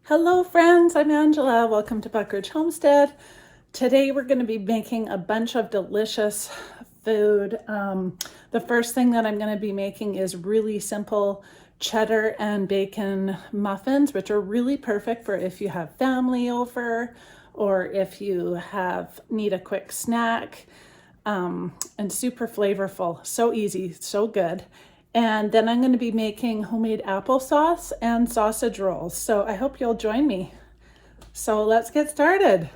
Hello friends, I'm Angela. Welcome to Buckridge Homestead. Today we're going to be making a bunch of delicious food. The first thing that I'm going to be making is really simple cheddar and bacon muffins, which are really perfect for if you have family over or if you need a quick snack, and super flavorful. So easy, so good. And then I'm going to be making homemade applesauce and sausage rolls. So I hope you'll join me. So let's get started.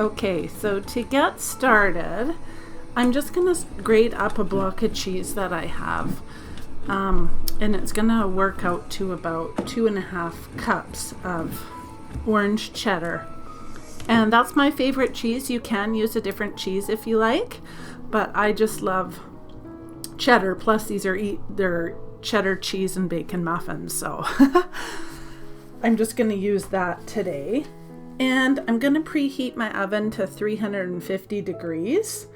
Okay, so to get started, I'm just going to grate up a block of cheese that I have. And it's going to work out to about 2.5 cups of orange cheddar. And that's my favorite cheese. You can use a different cheese if you like, but I just love cheddar. Plus they're cheddar cheese and bacon muffins. So I'm just going to use that today. And I'm going to preheat my oven to 350 degrees.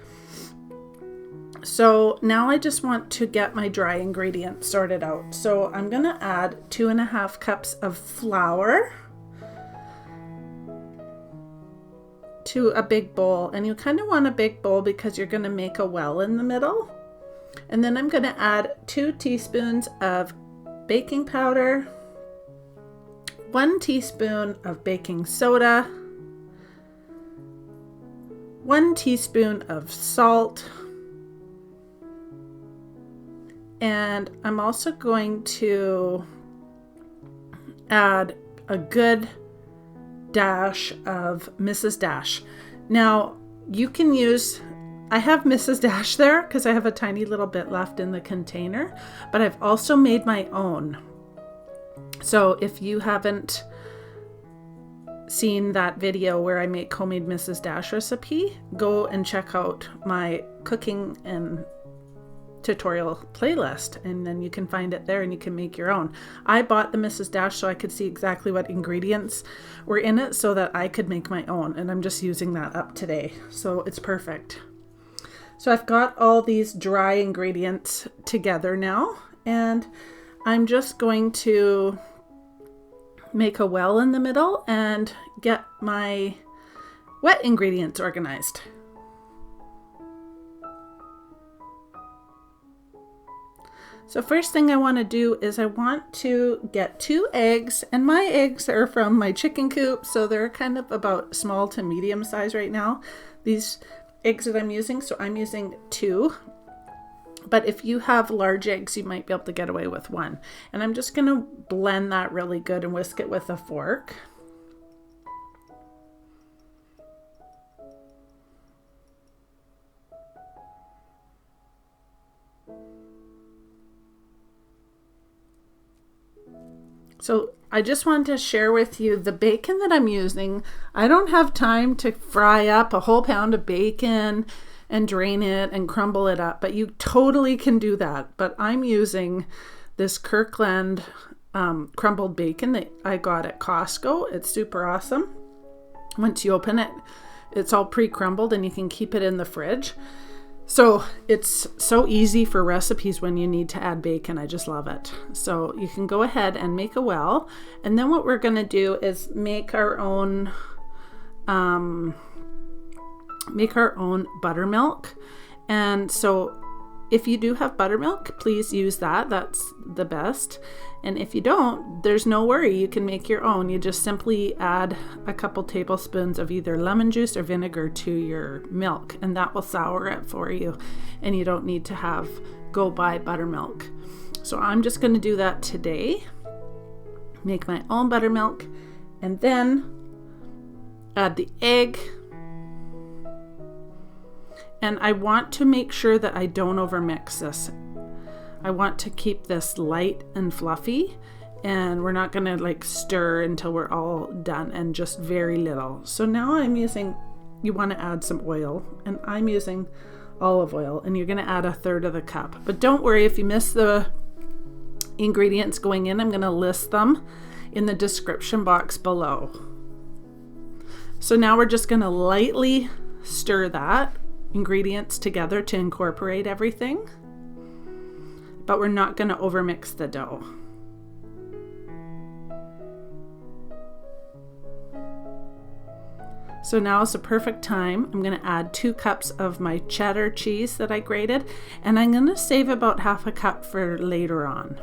So now I just want to get my dry ingredients sorted out. So I'm going to add 2.5 cups of flour to a big bowl. And you kind of want a big bowl because you're going to make a well in the middle. And then I'm going to add 2 teaspoons of baking powder, 1 teaspoon of baking soda, 1 teaspoon of salt, and I'm also going to add a good dash of Mrs. Dash. Now you can use, I have Mrs. Dash there because I have a tiny little bit left in the container, but I've also made my own. So if you haven't seen that video where I make homemade Mrs. Dash recipe, go and check out my cooking and tutorial playlist, and then you can find it there and you can make your own. I bought the Mrs. Dash so I could see exactly what ingredients were in it so that I could make my own, and I'm just using that up today. So it's perfect. So I've got all these dry ingredients together now, and I'm just going to make a well in the middle and get my wet ingredients organized. So first thing I want to do is I want to get 2 eggs, and my eggs are from my chicken coop, so they're kind of about small to medium size right now, these eggs that I'm using. So I'm using 2. But if you have large eggs, you might be able to get away with 1. And I'm just going to blend that really good and whisk it with a fork. So I just wanted to share with you the bacon that I'm using. I don't have time to fry up a whole pound of bacon and drain it and crumble it up, but you totally can do that. But I'm using this Kirkland crumbled bacon that I got at Costco. It's super awesome. Once you open it, it's all pre-crumbled and you can keep it in the fridge. So it's so easy for recipes when you need to add bacon. I just love it. So you can go ahead and make a well, and then what we're going to do is make our own buttermilk. And so if you do have buttermilk, please use that. That's the best. And if you don't, there's no worry. You can make your own. You just simply add a couple tablespoons of either lemon juice or vinegar to your milk, and that will sour it for you. And you don't need to go buy buttermilk. So I'm just going to do that today. Make my own buttermilk, and then add the egg. And I want to make sure that I don't overmix this. I want to keep this light and fluffy, and we're not gonna like stir until we're all done, and just very little. So now I'm using, you want to add some oil, and I'm using olive oil, and you're gonna add 1/3 of the cup. But don't worry if you miss the ingredients going in. I'm gonna list them in the description box below. So now we're just gonna lightly stir that ingredients together to incorporate everything, but we're not gonna overmix the dough. So now is the perfect time. I'm gonna add 2 cups of my cheddar cheese that I grated, and I'm gonna save about 1/2 cup for later on.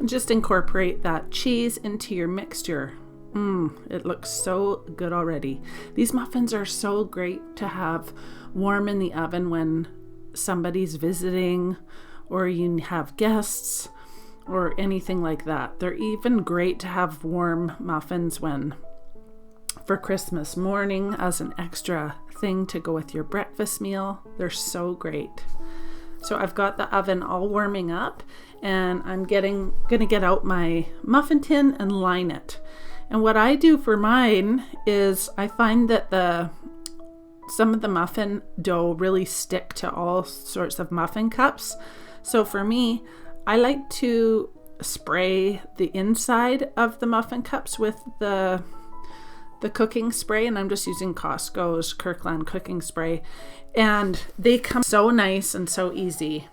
Just incorporate that cheese into your mixture. It looks so good already. These muffins are so great to have warm in the oven when somebody's visiting, or you have guests, or anything like that. They're even great to have warm muffins for Christmas morning as an extra thing to go with your breakfast meal. They're so great. So I've got the oven all warming up, and I'm gonna get out my muffin tin and line it. And what I do for mine is I find that some of the muffin dough really stick to all sorts of muffin cups. So for me, I like to spray the inside of the muffin cups with the cooking spray, and I'm just using Costco's Kirkland cooking spray, and they come so nice and so easy.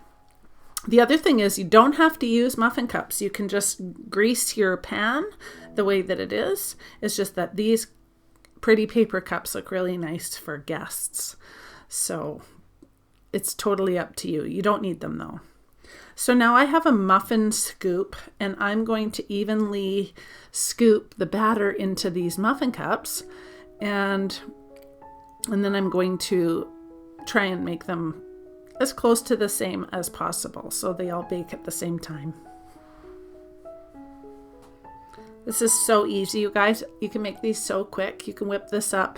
The other thing is you don't have to use muffin cups. You can just grease your pan the way that it is. It's just that these pretty paper cups look really nice for guests. So it's totally up to you. You don't need them though. So now I have a muffin scoop, and I'm going to evenly scoop the batter into these muffin cups, and then I'm going to try and make them as close to the same as possible so they all bake at the same time. This is so easy, you guys. You can make these so quick. You can whip this up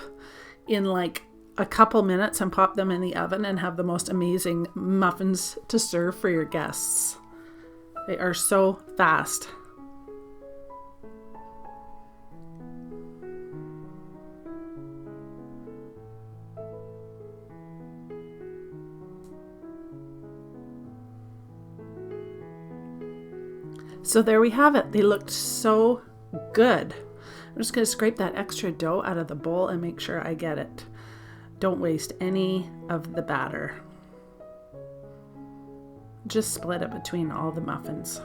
in like a couple minutes and pop them in the oven and have the most amazing muffins to serve for your guests. They are so fast. So there we have it. They looked so good. I'm just going to scrape that extra dough out of the bowl and make sure I get it. Don't waste any of the batter. Just split it between all the muffins.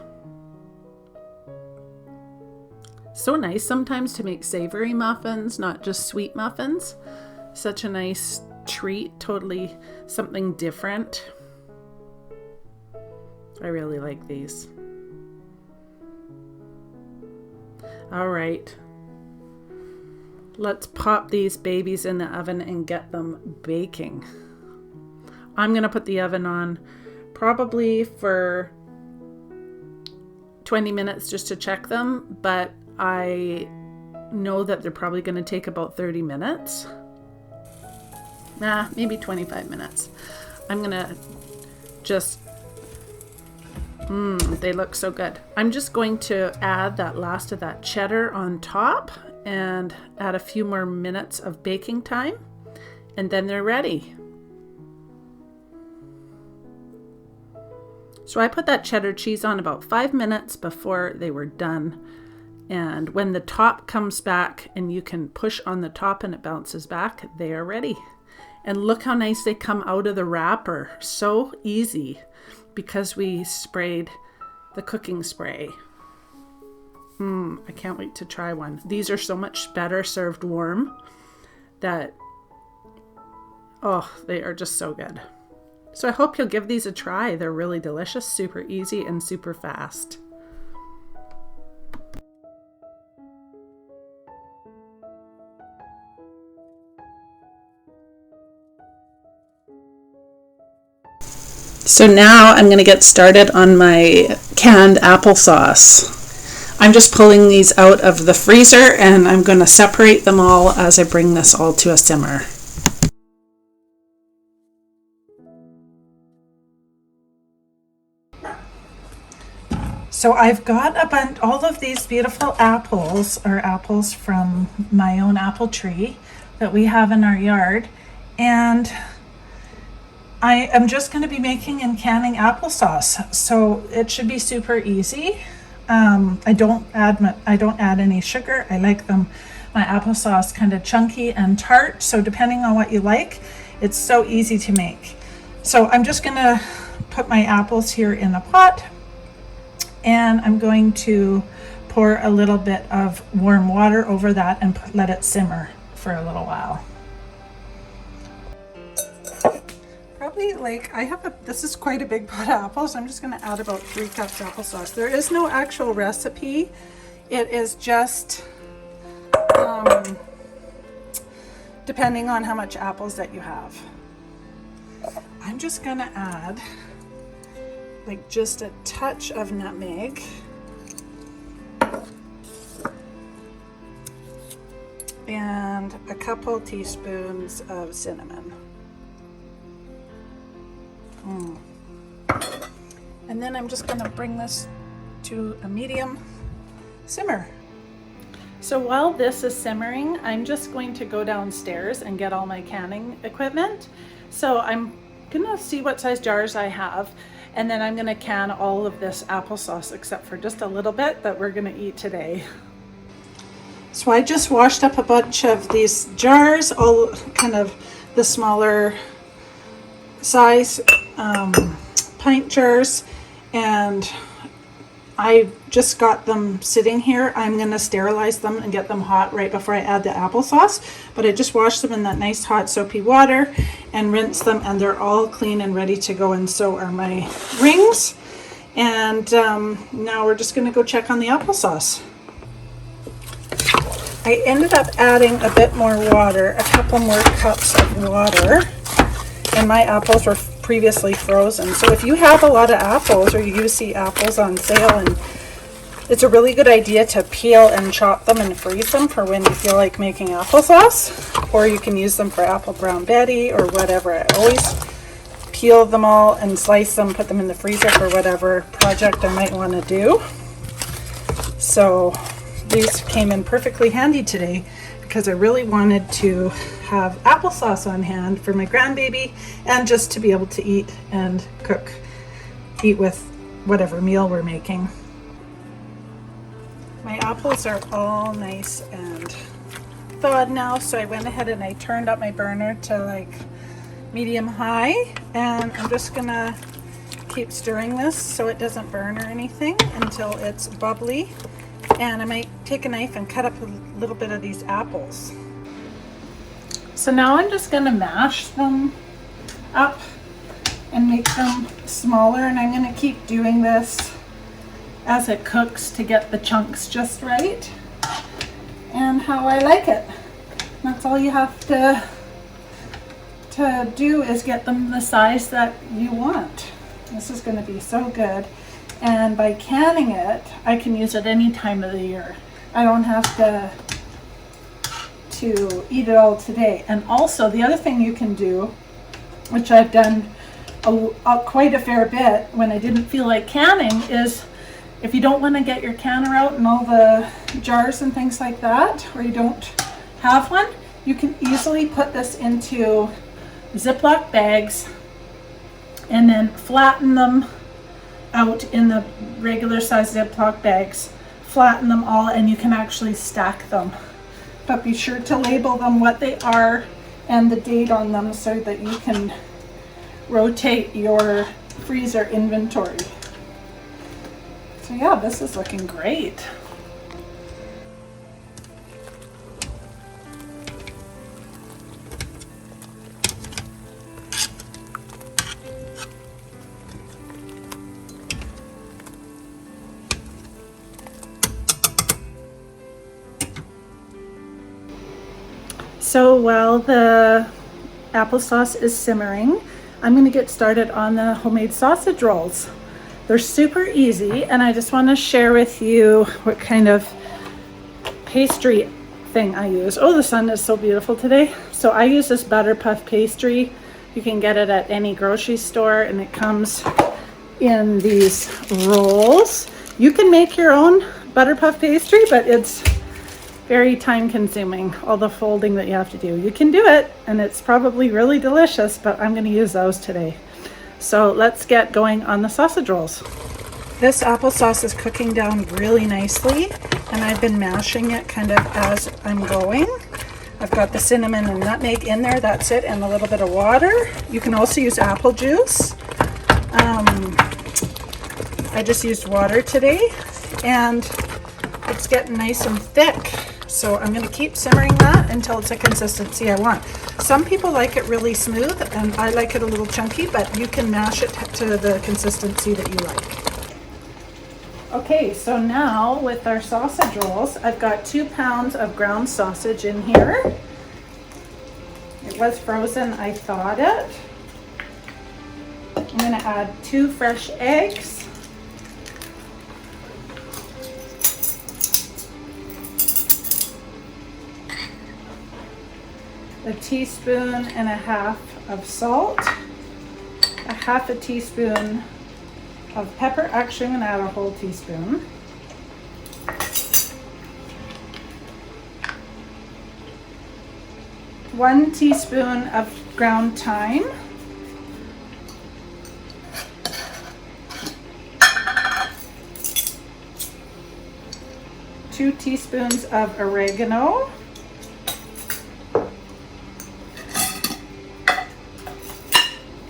So nice sometimes to make savory muffins, not just sweet muffins. Such a nice treat, totally something different. I really like these. All right, let's pop these babies in the oven and get them baking. I'm gonna put the oven on probably for 20 minutes just to check them, but I know that they're probably gonna take about 30 minutes. Maybe 25 minutes. I'm gonna just they look so good. I'm just going to add that last of that cheddar on top and add a few more minutes of baking time, and then they're ready. So I put that cheddar cheese on about 5 minutes before they were done. And when the top comes back and you can push on the top and it bounces back, they are ready. And look how nice they come out of the wrapper. So easy, because we sprayed the cooking spray. I can't wait to try one. These are so much better served warm that, they are just so good. So I hope you'll give these a try. They're really delicious, super easy, and super fast. So now I'm going to get started on my canned applesauce. I'm just pulling these out of the freezer, and I'm going to separate them all as I bring this all to a simmer. So I've got all of these beautiful apples, or apples from my own apple tree that we have in our yard. And I am just going to be making and canning applesauce. So it should be super easy. I don't add any sugar. I like my applesauce kind of chunky and tart. So depending on what you like, it's so easy to make. So I'm just going to put my apples here in a pot, and I'm going to pour a little bit of warm water over that and let it simmer for a little while. Probably this is quite a big pot of apples. I'm just going to add about 3 cups applesauce. There is no actual recipe. It is just depending on how much apples that you have. I'm just going to add just a touch of nutmeg and a couple teaspoons of cinnamon. And then I'm just going to bring this to a medium simmer. So while this is simmering, I'm just going to go downstairs and get all my canning equipment. So I'm gonna see what size jars I have, and then I'm gonna can all of this applesauce except for just a little bit that we're gonna eat today. So I just washed up a bunch of these jars, all kind of the smaller size pint jars, and I just got them sitting here. I'm going to sterilize them and get them hot right before I add the applesauce, but I just washed them in that nice hot soapy water and rinsed them, and they're all clean and ready to go, and so are my rings. And now we're just going to go check on the applesauce. I ended up adding a bit more water, a couple more cups of water, and my apples were previously frozen. So if you have a lot of apples, or you see apples on sale, and it's a really good idea to peel and chop them and freeze them for when you feel like making applesauce, or you can use them for apple brown Betty or whatever. I always peel them all and slice them, put them in the freezer for whatever project I might want to do. So these came in perfectly handy today because I really wanted to have applesauce on hand for my grandbaby, and just to be able to eat and eat with whatever meal we're making. My apples are all nice and thawed now, so I went ahead and I turned up my burner to medium high, and I'm just gonna keep stirring this so it doesn't burn or anything until it's bubbly. And I might take a knife and cut up a little bit of these apples. So now I'm just going to mash them up and make them smaller, and I'm going to keep doing this as it cooks to get the chunks just right and how I like it. That's all you have to do, is get them the size that you want. This is going to be so good. And by canning it, I can use it any time of the year. I don't have to eat it all today. And also, the other thing you can do, which I've done quite a fair bit when I didn't feel like canning, is if you don't want to get your canner out and all the jars and things like that, or you don't have one, you can easily put this into Ziploc bags and then flatten them out in the regular size Ziploc bags, flatten them all, and you can actually stack them. But be sure to label them what they are and the date on them so that you can rotate your freezer inventory. So yeah, this is looking great. So while the applesauce is simmering, I'm going to get started on the homemade sausage rolls. They're super easy, and I just want to share with you what kind of pastry thing I use. Oh, the sun is so beautiful today. So I use this butter puff pastry. You can get it at any grocery store, and it comes in these rolls. You can make your own butter puff pastry, but it's very time consuming, all the folding that you have to do. You can do it, and it's probably really delicious, but I'm going to use those today. So let's get going on the sausage rolls. This applesauce is cooking down really nicely, and I've been mashing it kind of as I'm going. I've got the cinnamon and nutmeg in there, that's it, and a little bit of water. You can also use apple juice. I just used water today, and it's getting nice and thick. So I'm going to keep simmering that until it's a consistency I want. Some people like it really smooth, and I like it a little chunky, but you can mash it to the consistency that you like. Okay, so now with our sausage rolls, I've got 2 pounds of ground sausage in here. It was frozen, I thawed it. I'm going to add 2 fresh eggs. A teaspoon and a half of salt, a half a teaspoon of pepper. Actually, I'm going to add a whole teaspoon. One teaspoon of ground thyme. Two teaspoons of oregano.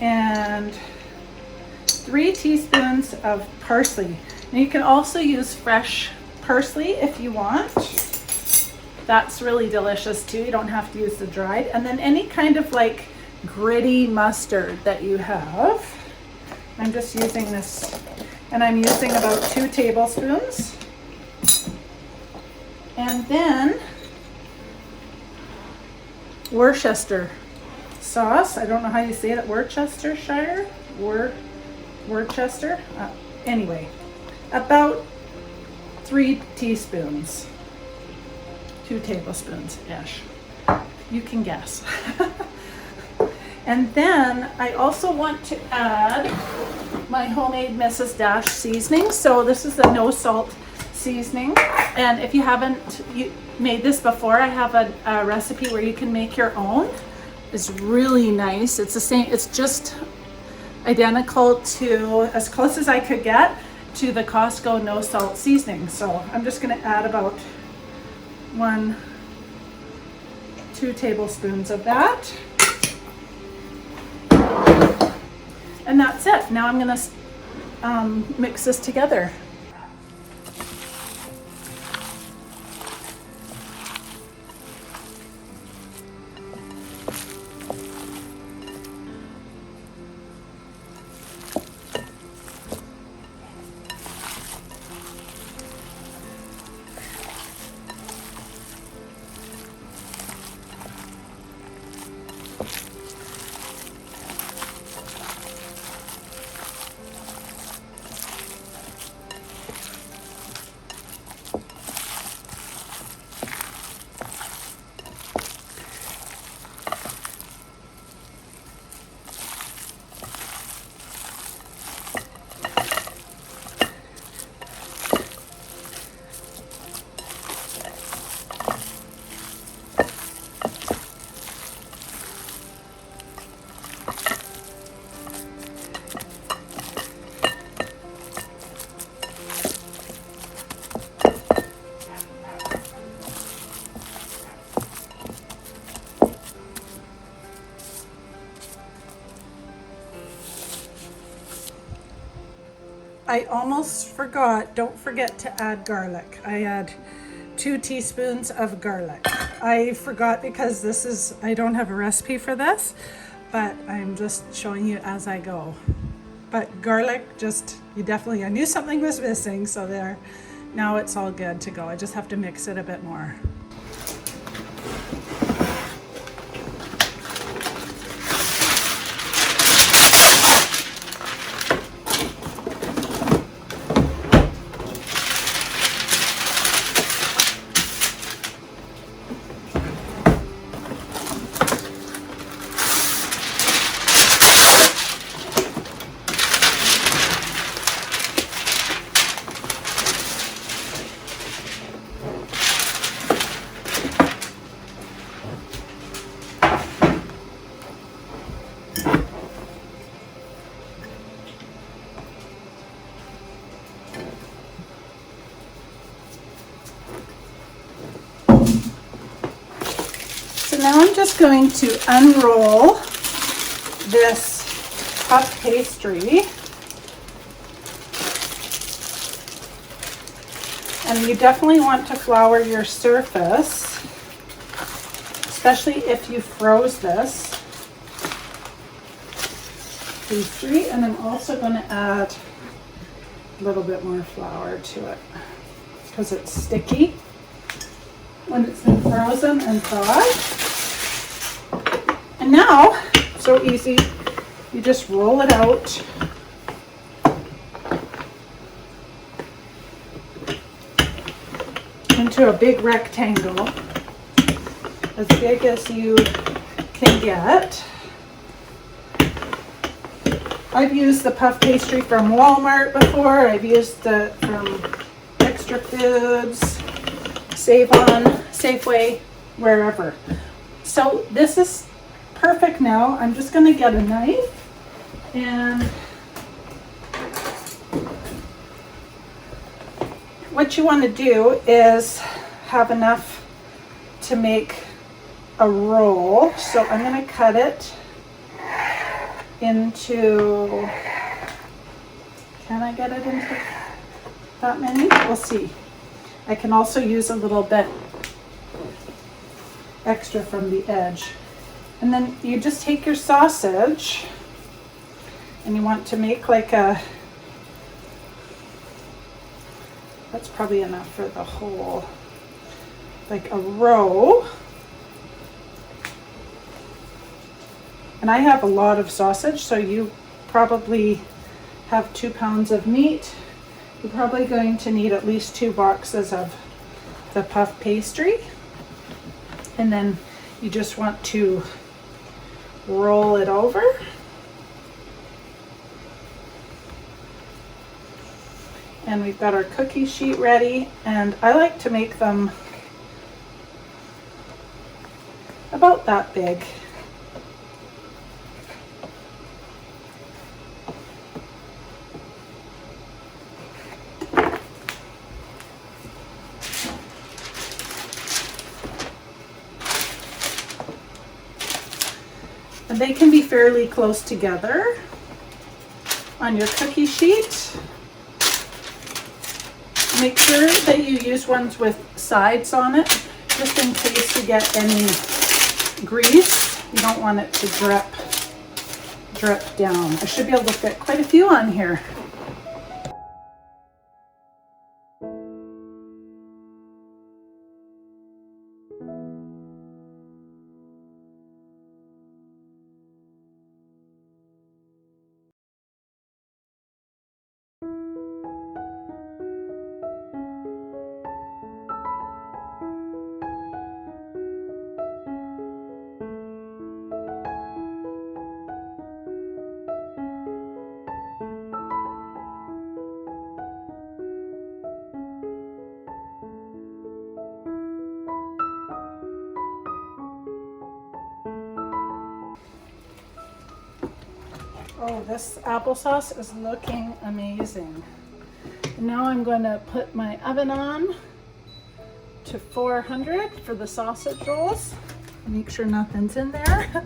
And 3 teaspoons of parsley. Now you can also use fresh parsley if you want. That's really delicious too. You don't have to use the dried. And then any kind of like gritty mustard that you have. I'm just using this, and I'm using about 2 tablespoons. And then Worcestershire sauce. I don't know how you say it. Worcestershire? Worcester? Anyway, about 3 teaspoons. 2 tablespoons-ish. You can guess. And then I also want to add my homemade Mrs. Dash seasoning. So this is the no salt seasoning. And if you haven't made this before, I have a recipe where you can make your own. It's really nice. It's the same, it's just identical to, as close as I could get, to the Costco no salt seasoning. So I'm just going to add about 2 tablespoons of that. And that's it. Now I'm going to mix this together. I almost forgot, don't forget to add garlic. I add 2 teaspoons of garlic. I forgot because I don't have a recipe for this, but I'm just showing you as I go. But garlic, I knew something was missing, so there. Now it's all good to go. I just have to mix it a bit more. just going to unroll this puff pastry. And you definitely want to flour your surface, especially if you froze this pastry. And I'm also going to add a little bit more flour to it because it's sticky when it's been frozen and thawed. And now, so easy, you just roll it out. Into a big rectangle, as big as you can get. I've used the puff pastry from Walmart before. I've used it from Extra Foods, Save-On, Safeway, wherever. So this is perfect now. I'm just going to get a knife and what you want to do is have enough to make a roll. So I'm going to cut it into, can I get it into that many? We'll see. I can also use a little bit extra from the edge. And then you just take your sausage and you want to make like a, that's probably enough for the whole, like a row. And I have a lot of sausage, so you probably have 2 pounds of meat. You're probably going to need at least 2 boxes of the puff pastry. And then you just want to roll it over. And we've got our cookie sheet ready, and I like to make them about that big. And they can be fairly close together on your cookie sheet. Make sure that you use ones with sides on it, just in case you get any grease. You don't want it to drip down. I should be able to fit quite a few on here. Oh, this applesauce is looking amazing. And now I'm going to put my oven on to 400 for the sausage rolls. Make sure nothing's in there.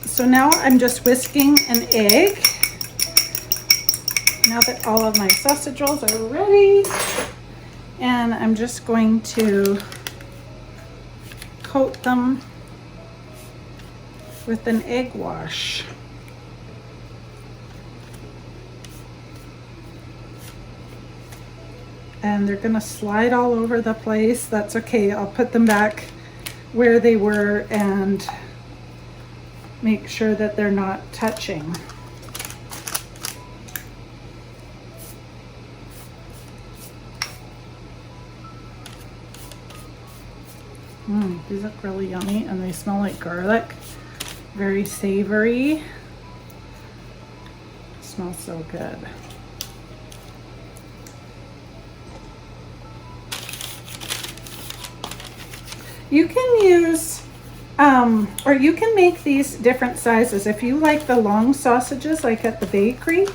So now I'm just whisking an egg. Now that all of my sausage rolls are ready, and I'm just going to coat them with an egg wash. and they're gonna slide all over the place. That's okay. I'll put them back where they were and make sure that they're not touching. These look really yummy and they smell like garlic. Very savory. Smells so good. You can use, or you can make these different sizes. If you like the long sausages like at the bakery,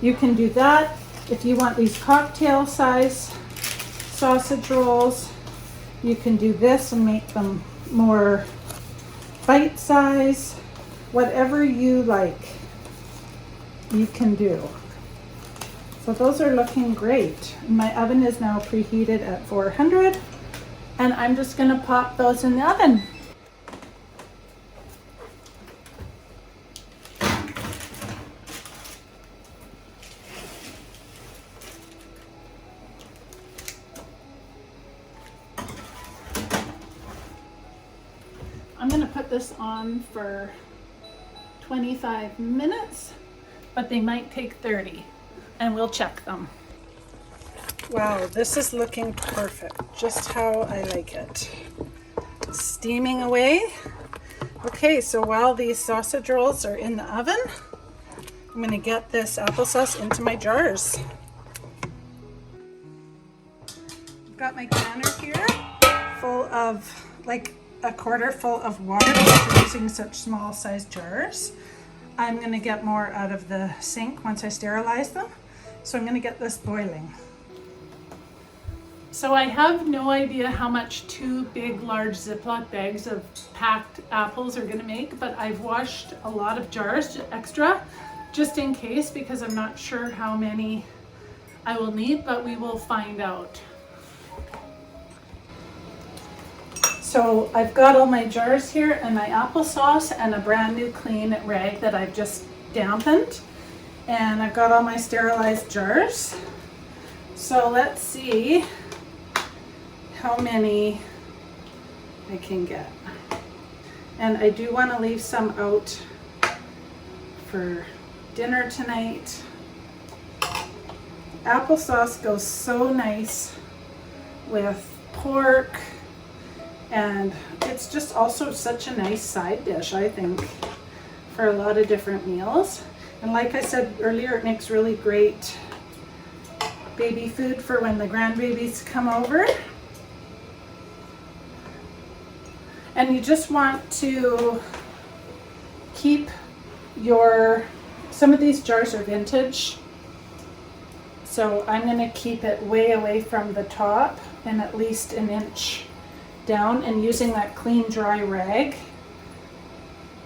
you can do that. If you want these cocktail size sausage rolls, you can do this and make them more bite size. Whatever you like, you can do. So those are looking great. My oven is now preheated at 400. And I'm just gonna pop those in the oven. I'm gonna put this on for 25 minutes, but they might take 30, and we'll check them. Wow, this is looking perfect, just how I like it. Steaming away. Okay, so while these sausage rolls are in the oven, I'm gonna get this applesauce into my jars. I've got my canner here full of, like a quarter full of water because we're using such small sized jars. I'm gonna get more out of the sink once I sterilize them. So I'm gonna get this boiling. So I have no idea how much 2 big large Ziploc bags of packed apples are gonna make, but I've washed a lot of jars extra just in case, because I'm not sure how many I will need, but we will find out. So I've got all my jars here and my applesauce and a brand new clean rag that I've just dampened. And I've got all my sterilized jars. So let's see how many I can get. And I do want to leave some out for dinner tonight. Applesauce goes so nice with pork, and it's just also such a nice side dish, I think, for a lot of different meals. And like I said earlier, it makes really great baby food for when the grandbabies come over. And you just want to keep some of these jars are vintage, so I'm going to keep it way away from the top and at least an inch down, and using that clean dry rag,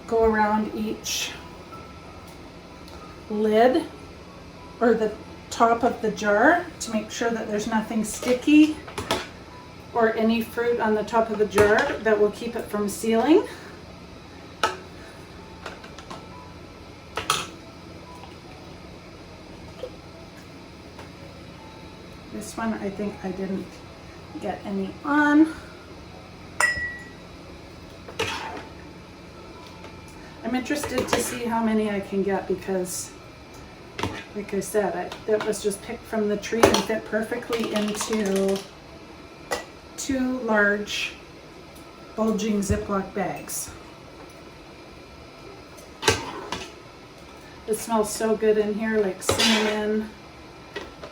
go around each lid or the top of the jar to make sure that there's nothing sticky or any fruit on the top of the jar that will keep it from sealing. This one, I think I didn't get any on. I'm interested to see how many I can get because, like I said, it was just picked from the tree and fit perfectly into 2 large bulging Ziploc bags. It smells so good in here, like cinnamon,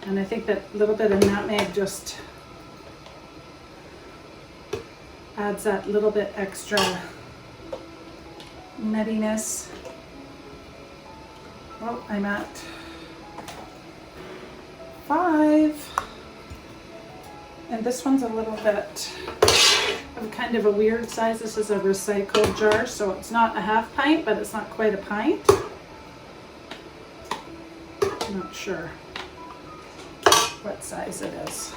and I think that little bit of nutmeg just adds that little bit extra nuttiness. Well, I'm at 5. And this one's a little bit of kind of a weird size. This is a recycled jar, so it's not a half pint, but it's not quite a pint. I'm not sure what size it is.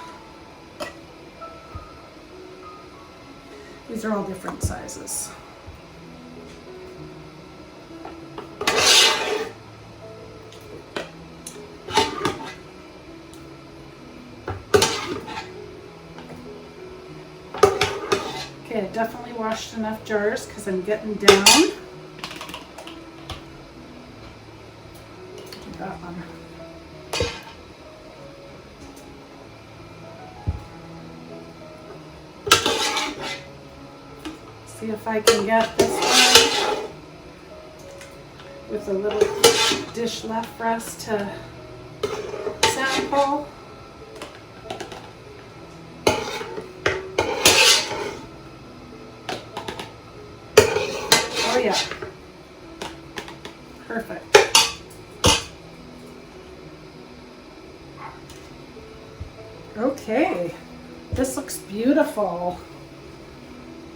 These are all different sizes. definitely washed enough jars because I'm getting down. Do that one. See if I can get this one with a little dish left for us to sample. Oh yeah, perfect. Okay, this looks beautiful.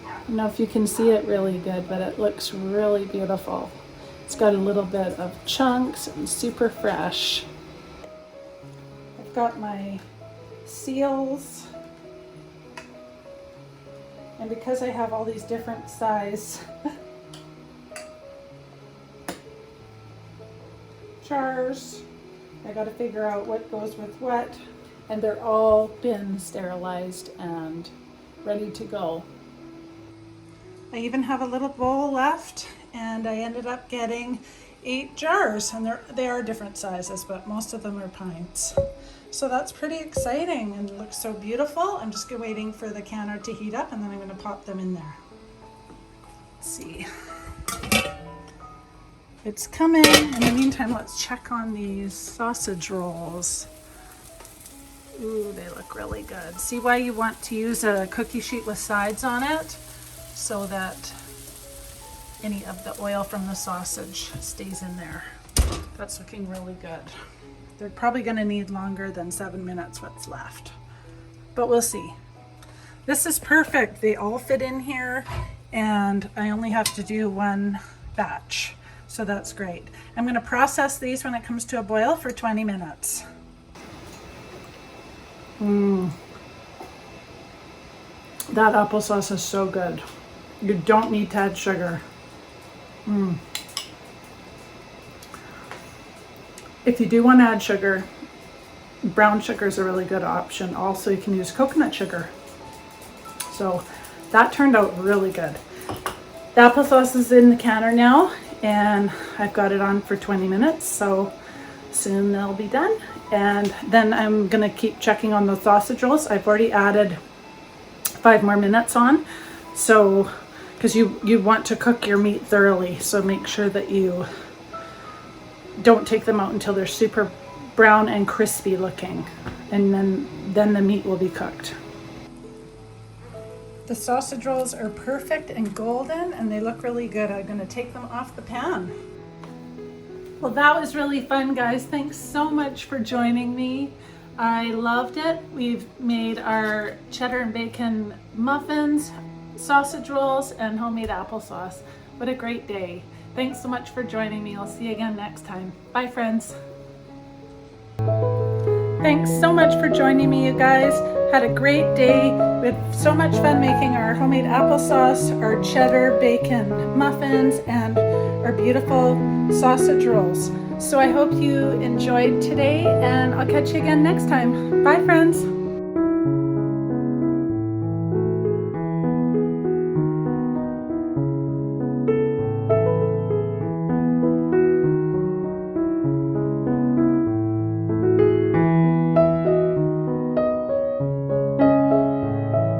I don't know if you can see it really good, but it looks really beautiful. It's got a little bit of chunks and super fresh. I've got my seals. And because I have all these different size jars, I got to figure out what goes with what. And they're all been sterilized and ready to go. I even have a little bowl left, and I ended up getting 8 jars, and they are different sizes, but most of them are pints. So that's pretty exciting and it looks so beautiful. I'm just waiting for the canner to heat up, and then I'm going to pop them in there. Let's see. It's coming. In the meantime, let's check on these sausage rolls. Ooh, they look really good. See why you want to use a cookie sheet with sides on it? So that any of the oil from the sausage stays in there. That's looking really good. They're probably going to need longer than 7 minutes what's left, but we'll see. This is perfect. They all fit in here, and I only have to do 1 batch, so that's great. I'm going to process these when it comes to a boil for 20 minutes. That applesauce is so good. You don't need to add sugar. If you do want to add sugar, brown sugar is a really good option. Also, you can use coconut sugar. So that turned out really good. The applesauce is in the canner now, and I've got it on for 20 minutes, so soon they'll be done. And then I'm gonna keep checking on the sausage rolls. I've already added 5 more minutes on, so because you want to cook your meat thoroughly, so make sure that you don't take them out until they're super brown and crispy looking, and then the meat will be cooked. The sausage rolls are perfect and golden, and they look really good. I'm going to take them off the pan. Well, that was really fun, guys. Thanks so much for joining me. I loved it. We've made our cheddar and bacon muffins, sausage rolls, and homemade applesauce. What a great day. Thanks so much for joining me. I'll see you again next time. Bye, friends. Thanks so much for joining me, you guys. Had a great day. We had so much fun making our homemade applesauce, our cheddar bacon muffins, and our beautiful sausage rolls. So I hope you enjoyed today, and I'll catch you again next time. Bye, friends.